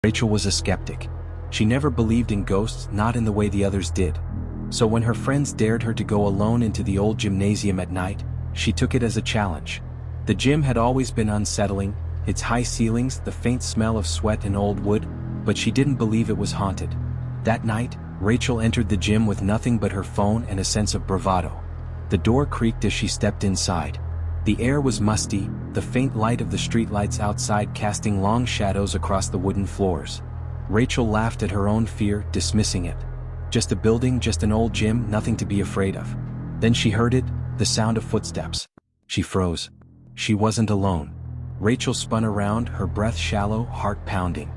Rachel was a skeptic. She never believed in ghosts, not in the way the others did. So when her friends dared her to go alone into the old gymnasium at night, she took it as a challenge. The gym had always been unsettling, its high ceilings, the faint smell of sweat and old wood, but she didn't believe it was haunted. That night, Rachel entered the gym with nothing but her phone and a sense of bravado. The door creaked as she stepped inside. The air was musty, the faint light of the streetlights outside casting long shadows across the wooden floors. Rachel laughed at her own fear, dismissing it. Just a building, just an old gym, nothing to be afraid of. Then she heard it, the sound of footsteps. She froze. She wasn't alone. Rachel spun around, her breath shallow, heart pounding.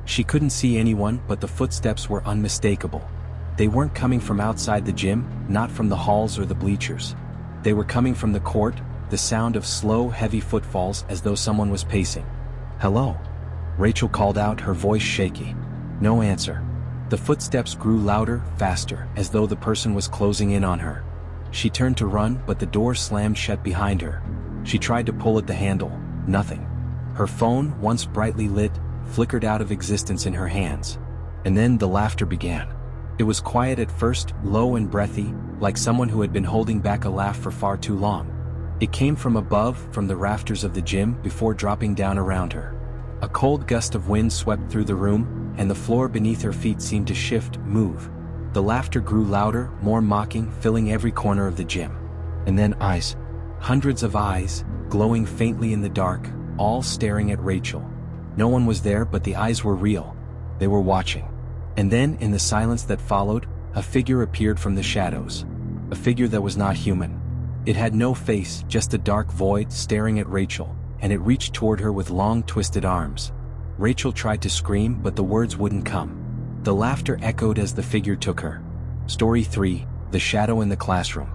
She couldn't see anyone, but the footsteps were unmistakable. They weren't coming from outside the gym, not from the halls or the bleachers. They were coming from the court, the sound of slow, heavy footfalls as though someone was pacing. "Hello?" Rachel called out, her voice shaky. No answer. The footsteps grew louder, faster, as though the person was closing in on her. She turned to run, but the door slammed shut behind her. She tried to pull at the handle. Nothing. Her phone, once brightly lit, flickered out of existence in her hands. And then the laughter began. It was quiet at first, low and breathy, like someone who had been holding back a laugh for far too long. It came from above, from the rafters of the gym, before dropping down around her. A cold gust of wind swept through the room, and the floor beneath her feet seemed to shift, move. The laughter grew louder, more mocking, filling every corner of the gym. And then eyes. Hundreds of eyes, glowing faintly in the dark, all staring at Rachel. No one was there, but the eyes were real. They were watching. And then, in the silence that followed, a figure appeared from the shadows. A figure that was not human. It had no face, just a dark void staring at Rachel, and it reached toward her with long twisted arms. Rachel tried to scream, but the words wouldn't come. The laughter echoed as the figure took her. Story 3: The Shadow in the Classroom.